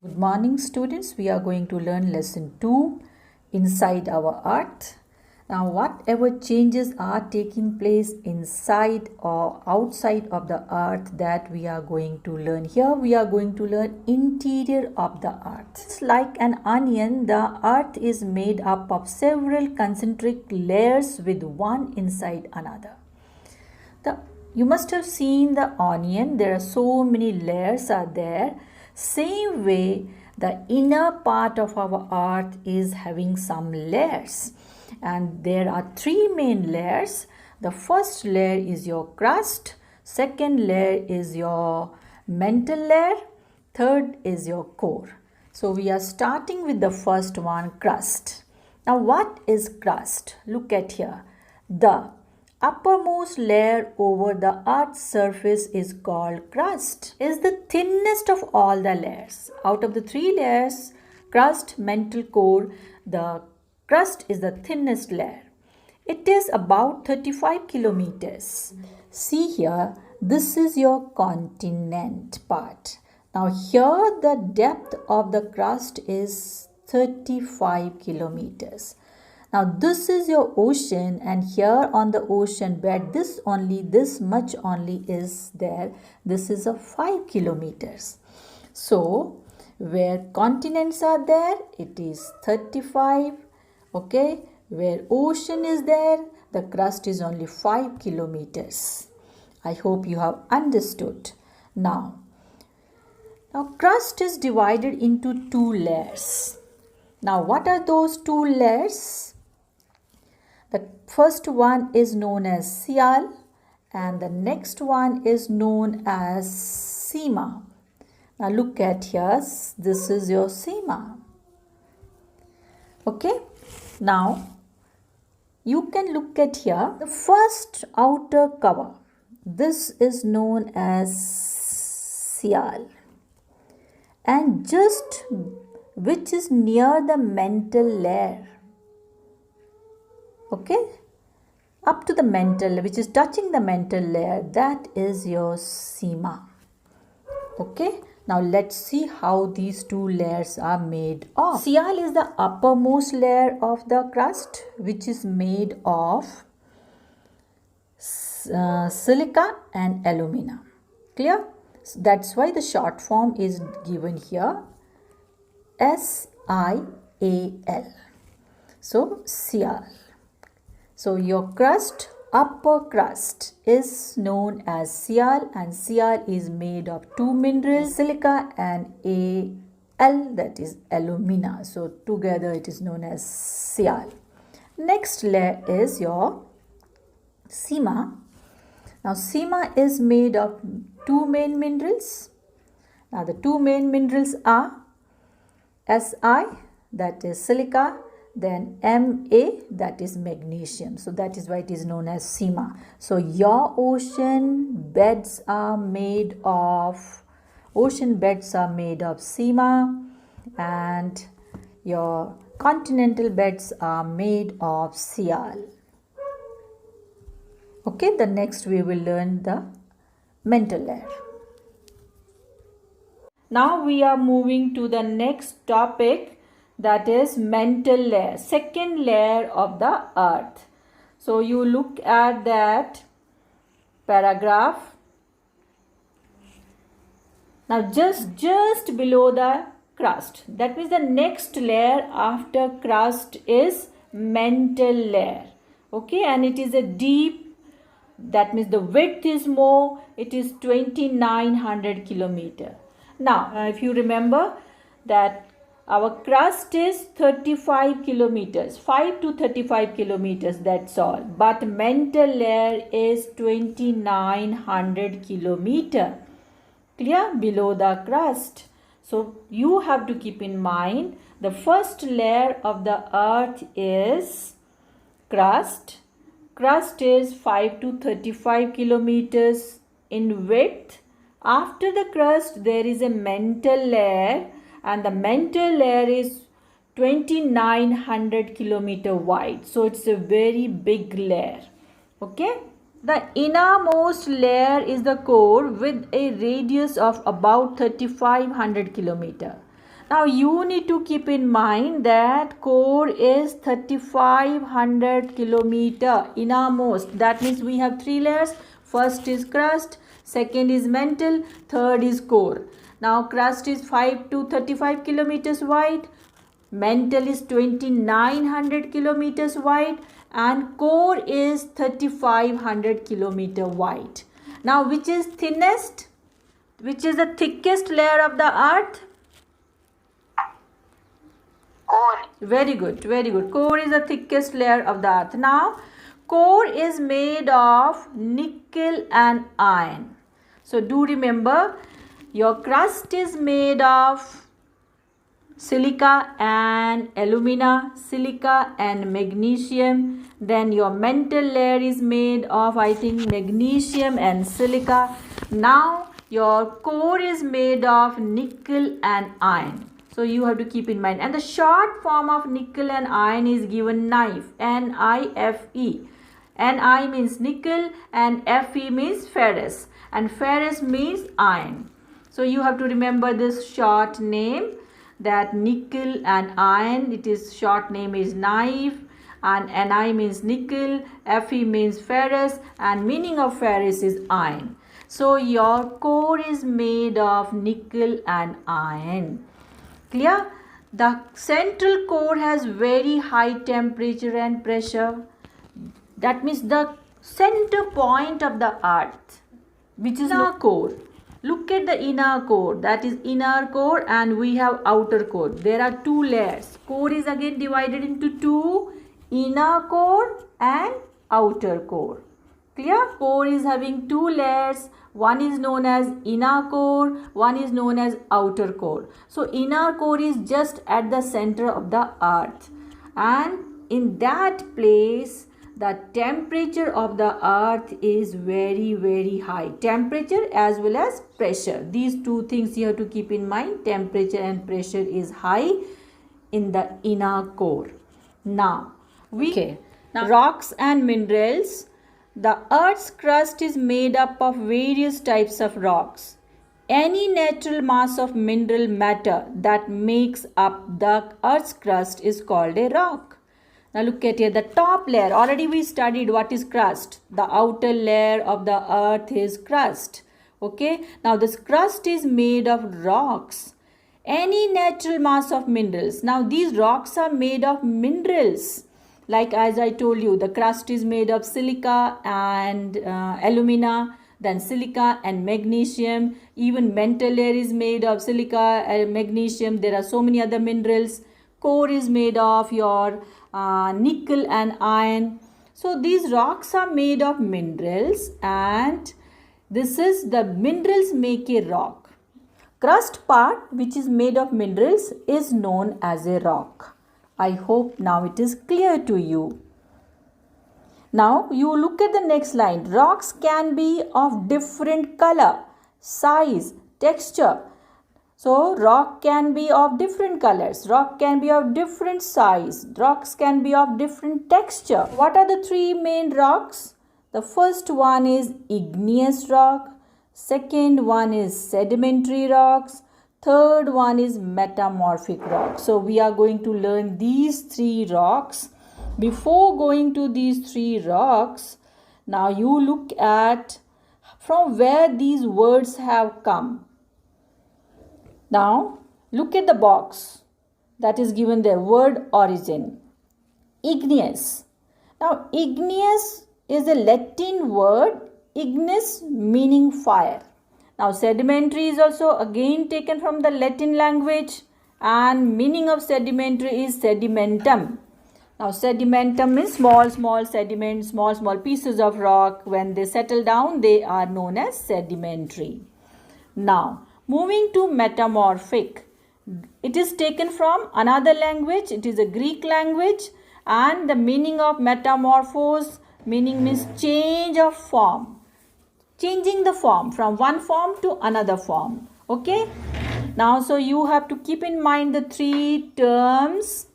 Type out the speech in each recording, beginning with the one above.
Good morning students, we are going to learn lesson 2 inside our earth. Now whatever changes are taking place inside or outside of the earth that we are going to learn. Here we are going to learn interior of the earth. It's like an onion, the earth is made up of several concentric layers with one inside another. You must have seen the onion, there are so many layers are there. Same way, the inner part of our earth is having some layers, and there are three main layers. The first layer is your crust, second layer is your mantle layer, third is your core. So we are starting with the first one, crust. Now what is crust? Look at here. The uppermost layer over the earth's surface is called crust. It is the thinnest of all the layers. Out of the three layers, crust, mantle, core, the crust is the thinnest layer. It is about 35 kilometers. See here, this is your continent part. Now here the depth of the crust is 35 kilometers. Now this is your ocean, and here on the ocean bed this much only is there. This is a 5 kilometers. So where continents are there, it is 35. Okay, where ocean is there, the crust is only 5 kilometers. I hope you have understood. Now crust is divided into two layers. Now what are those two layers? The first one is known as Sial and the next one is known as Sima. Now look at here, this is your Sima. Okay, now you can look at here, the first outer cover. This is known as Sial, and just which is near the mantle layer. Okay, up to the mantle, which is touching the mantle layer, that is your Sima. Okay, now let's see how these two layers are made of. Sial is the uppermost layer of the crust, which is made of silica and alumina. Clear? That's why the short form is given here, SIAL. So Sial. So your crust, upper crust, is known as Sial, and Sial is made of two minerals, silica and Al, that is alumina. So together it is known as Sial. Next layer is your Sima. Now Sima is made of two main minerals. Now the two main minerals are Si, that is silica, then Ma, that is magnesium. So that is why it is known as Sima. So your ocean beds are made of Sima, and your continental beds are made of Sial. Okay, the next we will learn the mantle layer. Now we are moving to the next topic, that is mantle layer, second layer of the earth. So you look at that paragraph. Now just below the crust, that means the next layer after crust is mantle layer. Okay, and it is a deep, that means the width is more, it is 2900 kilometer. Now if you remember that our crust is 35 kilometers, 5 to 35 kilometers, that's all. But mantle layer is 2900 kilometer. Clear? Below the crust. So you have to keep in mind the first layer of the earth is crust. Crust is 5 to 35 kilometers in width. After the crust there is a mantle layer, and the mantle layer is 2900 kilometer wide. So it's a very big layer. Okay. The innermost layer is the core with a radius of about 3500 kilometer. Now you need to keep in mind that core is 3500 kilometer innermost. That means we have three layers. First is crust, second is mantle, third is core. Now crust is 5 to 35 kilometers wide, mantle is 2900 kilometers wide, and core is 3500 kilometer wide. Now which is thinnest? Which is the thickest layer of the earth? Core. Very good, very good. Core is the thickest layer of the earth. Now, core is made of nickel and iron. So, do remember, your crust is made of silica and alumina, silica and magnesium. Then your mantle layer is made of, I think, magnesium and silica. Now, your core is made of nickel and iron. So you have to keep in mind. And the short form of nickel and iron is given NIFE. N-I-F-E. Ni means nickel and Fe means ferrous. And ferrous means iron. So you have to remember this short name, that nickel and iron. It is short name is NIFE. And Ni means nickel. Fe means ferrous. And meaning of ferrous is iron. So your core is made of nickel and iron. Clear? The central core has very high temperature and pressure. That means the center point of the earth, which is our core. Look at the inner core. That is inner core, and we have outer core. There are two layers. Core is again divided into two, inner core and outer core. Clear? Core is having two layers. One is known as inner core, one is known as outer core. So inner core is just at the center of the earth, and in that place the temperature of the earth is very, very high. Temperature as well as pressure. These two things you have to keep in mind. Temperature and pressure is high in the inner core. Now, rocks and minerals. The earth's crust is made up of various types of rocks. Any natural mass of mineral matter that makes up the earth's crust is called a rock. Now look at here, the top layer. Already we studied what is crust. The outer layer of the earth is crust. Okay. Now this crust is made of rocks. Any natural mass of minerals. Now these rocks are made of minerals. Like as I told you, the crust is made of silica and alumina, then silica and magnesium. Even mantle layer is made of silica and magnesium. There are so many other minerals. Core is made of your nickel and iron. So these rocks are made of minerals, and this is the minerals make a rock. Crust part, which is made of minerals, is known as a rock. I hope now it is clear to you. Now you look at the next line. Rocks can be of different color, size, texture. So rock can be of different colors. Rock can be of different size. Rocks can be of different texture. What are the three main rocks? The first one is igneous rock. Second one is sedimentary rocks. Third one is metamorphic rock. So we are going to learn these three rocks. Before going to these three rocks, now you look at from where these words have come. Now look at the box that is given there, word origin. Igneous. Now igneous is a Latin word, ignis meaning fire. Now sedimentary is also again taken from the Latin language, and meaning of sedimentary is sedimentum. Now sedimentum is small sediments, small pieces of rock. When they settle down, they are known as sedimentary. Now moving to metamorphic. It is taken from another language. It is a Greek language, and the meaning of metamorphose, meaning means change of form. Changing the form from one form to another form. Okay. Now, so you have to keep in mind the three terms.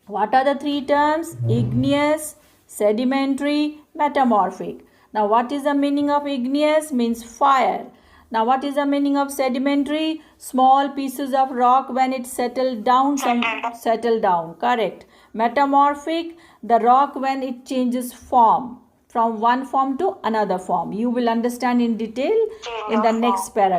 What are the three terms? Igneous, sedimentary, metamorphic. Now, what is the meaning of igneous? Means fire. Now, what is the meaning of sedimentary? Small pieces of rock when it settled down, settle down. Correct. Metamorphic, the rock when it changes form from one form to another form. You will understand in detail in the next paragraph.